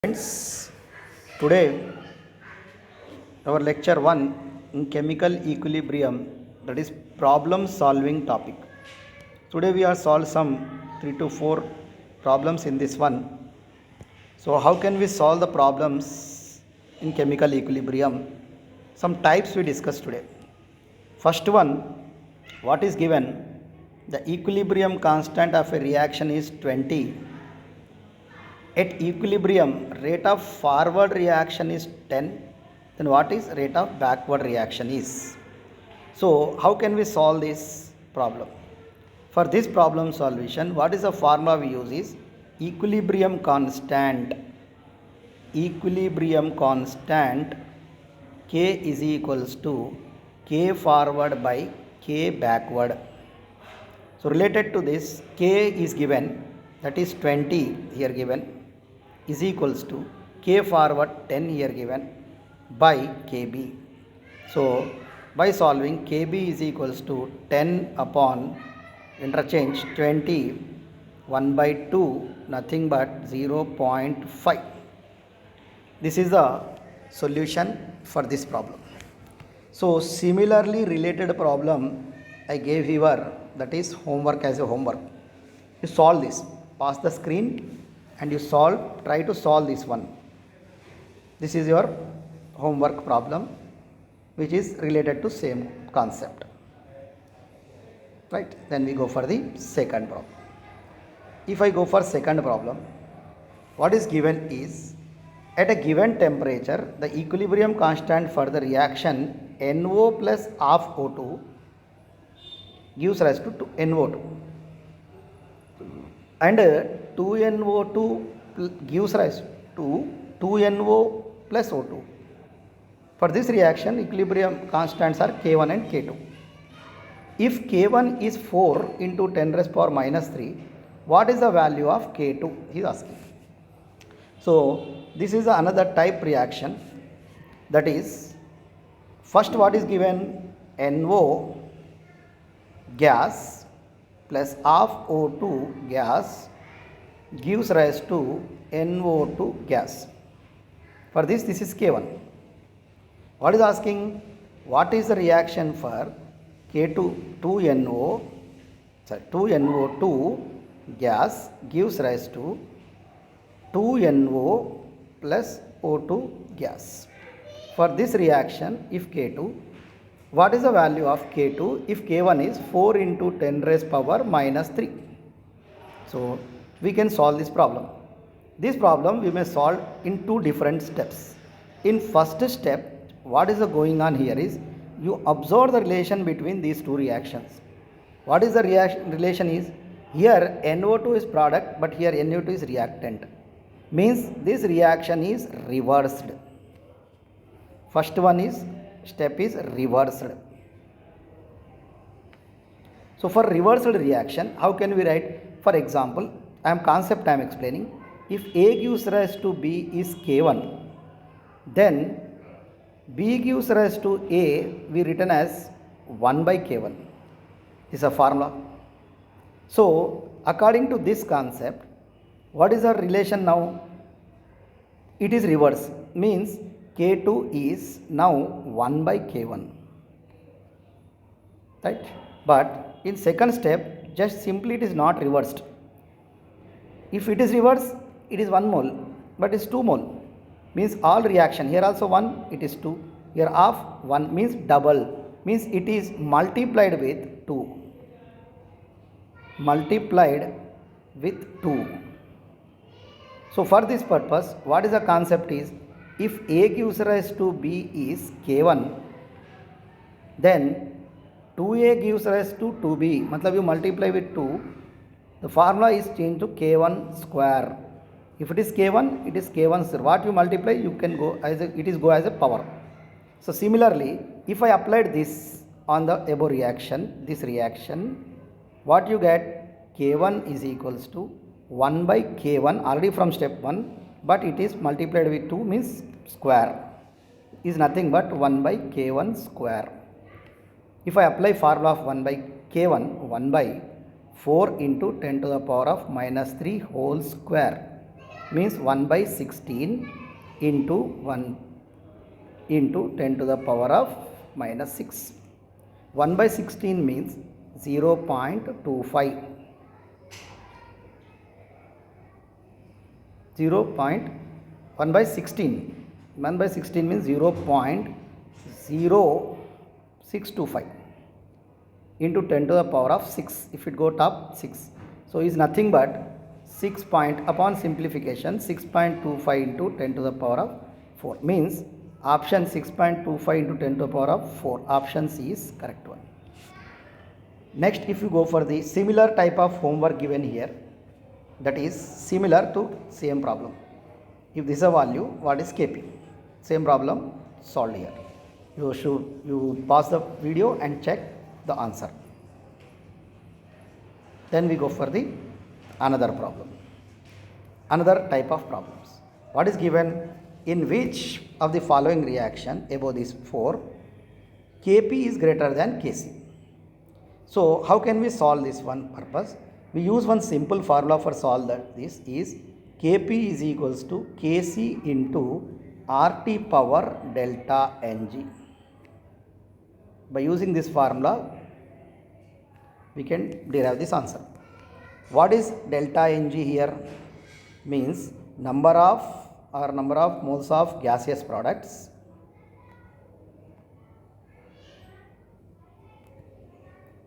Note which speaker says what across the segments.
Speaker 1: Friends, today our lecture 1 in chemical equilibrium, that is problem solving topic. Today we are solve some 3 to 4 problems in this one. So how can we solve the problems in chemical equilibrium? Some types we discuss today. First one, what is given? The equilibrium constant of a reaction is 20. At equilibrium, rate of forward reaction is 10. Then what is rate of backward reaction is? So how can we solve this problem? For this problem solution, what is the formula we use is equilibrium constant. Equilibrium constant K is equals to K forward by K backward. So related to this, K is given, that is 20 here given, is equals to K forward 10 here given by Kb. So by solving, Kb is equals to 10 upon interchange 20, 1 by 2, nothing but 0.5. This is the solution for this problem. So similarly related problem I gave here, that is homework as a homework. You solve this, pass the screen and you solve, try to solve this one. This is your homework problem which is related to same concept. Right, then we go for the second problem. If I go for second problem, what is given is at a given temperature, the equilibrium constant for the reaction NO plus half O2 gives rise to NO2, and 2NO2 gives rise to 2NO plus O2. For this reaction, equilibrium constants are K1 and K2. If K1 is 4 into 10 raised power minus 3, what is the value of K2? He is asking. So this is another type reaction, that is first what is given, NO gas plus half O2 gas gives rise to NO2 gas. For this is K1. What is asking? What is the reaction for K2 2NO2 gas gives rise to 2NO plus O2 gas. For this reaction, if K2, what is the value of K2 if K1 is 4 into 10 raised power minus 3? So we can solve this problem. This problem we may solve in two different steps. In first step, what is going on here is you observe the relation between these two reactions. What is the relation is, here NO2 is product but here NO2 is reactant. Means this reaction is reversed. First one is step is reversed. So for reversed reaction, how can we write? For example, I am explaining. If A gives rise to B is K1, then B gives rise to A, we written as 1 by K1. This is a formula. So according to this concept, what is our relation now? It is reverse, means K2 is now 1 by K1, right? But in second step, just simply it is not reversed. If it is reversed, it is 1 mole, but it is 2 mole, means all reaction, here also 1, it is 2, here half 1 means double, means it is multiplied with 2. Multiplied with 2. So for this purpose, what is the concept is, if A gives rise to B is K1, then 2A gives rise to 2B, matlab you multiply with 2, the formula is changed to K1 square. If it is K1, it is K1 square. What you multiply, you can go as a power. So similarly, if I applied this on the above reaction, this reaction, what you get? K1 is equals to 1 by K1 already from step 1, but it is multiplied with 2 means square is nothing but 1 by K1 square. If I apply formula of 1 by K1, 1 by 4 into 10 to the power of minus 3 whole square. means 1 by 16 into 1 into 10 to the power of minus 6. 1 by 16 means 0.25. 1 by 16. 1 by 16 means 0.0625 into 10 to the power of 6. If it go top 6. So is nothing but 6 point upon simplification 6.25 into 10 to the power of 4 means option 6.25 into 10 to the power of 4. Option C is correct one. Next, if you go for the similar type of homework given here, that is similar to same problem. If this is a value, what is Kp? Same problem solved here. You pause the video and check the answer. Then we go for the another problem. Another type of problems. What is given? In which of the following reaction above these 4 Kp is greater than Kc? So how can we solve this one purpose? We use one simple formula for solve that. This is Kp is equals to Kc into RT power delta Ng. By using this formula, we can derive this answer. What is delta Ng here? Means number of moles of gaseous products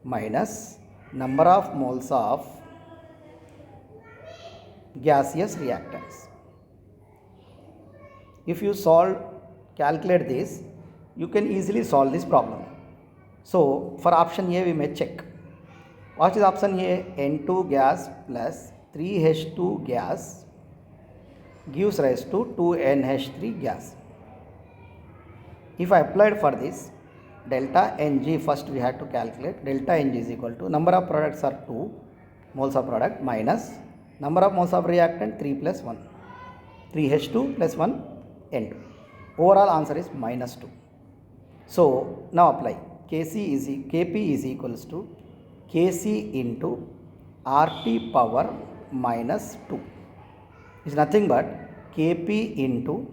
Speaker 1: minus number of moles of gaseous reactants. If you calculate this, you can easily solve this problem. So for option A, we may check. What is option A? N2 gas plus 3H2 gas gives rise to 2NH3 gas. If I applied for this, delta Ng first we had to calculate. Delta Ng is equal to number of products are 2 moles of product minus number of moles of reactant 3 plus 1. 3H2 plus 1 N2. Overall answer is minus 2. So now apply. Kp is equals to Kc into RT power minus 2. Is nothing but Kp into,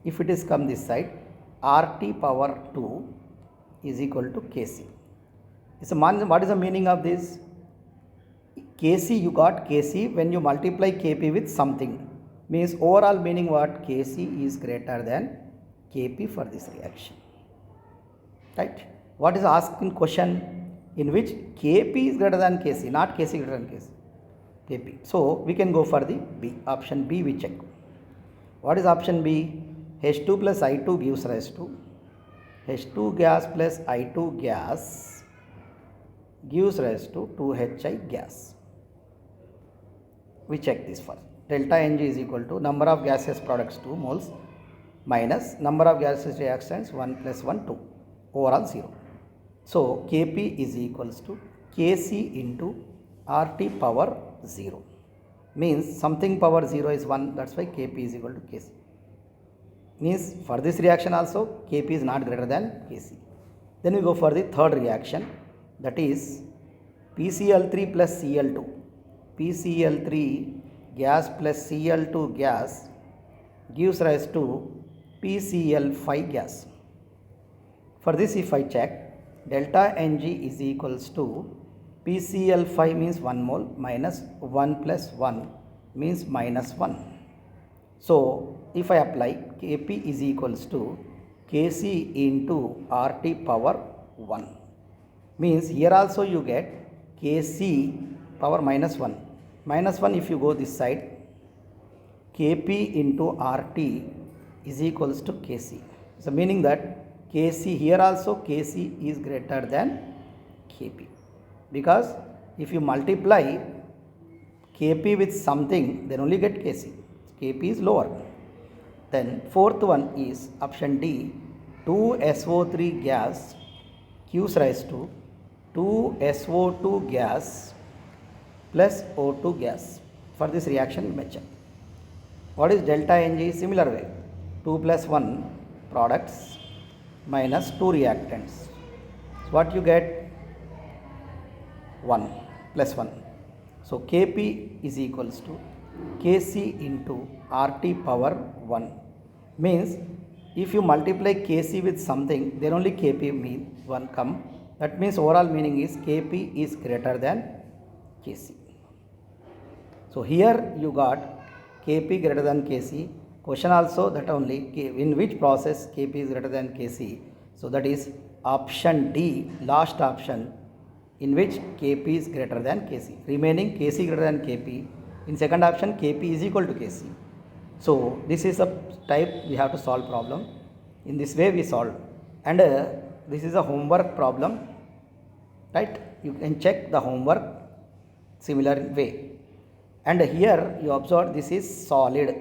Speaker 1: if it is come this side, RT power 2 is equal to Kc. What is the meaning of this? Kc, you got Kc when you multiply Kp with something. Means overall meaning what? Kc is greater than Kp for this reaction. Right? What is asked in question? In which Kp is greater than Kc, not Kc greater than Kp. So we can go for the B. Option B we check. What is option B? H2 plus I2 gives rise to H2 gas plus I2 gas gives rise to 2Hi gas. We check this first. Delta Ng is equal to number of gaseous products 2 moles minus number of gaseous reactants 1 plus 1 2. Overall 0. So Kp is equals to Kc into RT power 0. Means something power 0 is 1. That's why Kp is equal to Kc. Means for this reaction also Kp is not greater than Kc. Then we go for the third reaction, that is PCl3 plus Cl2. PCl3 gas plus Cl2 gas gives rise to PCl5 gas. For this if I check, delta Ng is equals to PCl5 means 1 mole minus 1 plus 1 means minus 1. So if I apply, Kp is equals to Kc into RT power 1. Means here also you get Kc power minus 1. Minus 1 if you go this side, Kp into RT is equals to Kc. So meaning that Kc here also Kc is greater than Kp. Because if you multiply Kp with something, then only get Kc. Kp is lower. Then fourth one is option D, 2SO3 gas gives rise to 2SO2 gas plus O2 gas. For this reaction we may check. What is delta Ng? Similar way, 2 plus 1 products minus 2 reactants. So what you get? 1 plus 1. So Kp is equals to Kc into RT power 1 means if you multiply Kc with something then only Kp mean 1 come. That means overall meaning is Kp is greater than Kc. So here you got Kp greater than Kc. Question also that only in which process Kp is greater than Kc. So that is option D, last option, in which Kp is greater than Kc. Remaining Kc greater than Kp. In second option Kp is equal to Kc. So this is a type we have to solve problem. In this way we solve, and this is a homework problem, right? You can check the homework similar way. And here you observe this is solid.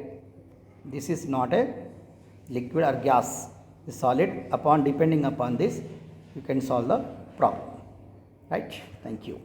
Speaker 1: This is not a liquid or gas. The solid. Upon depending upon this, you can solve the problem. Right? Thank you.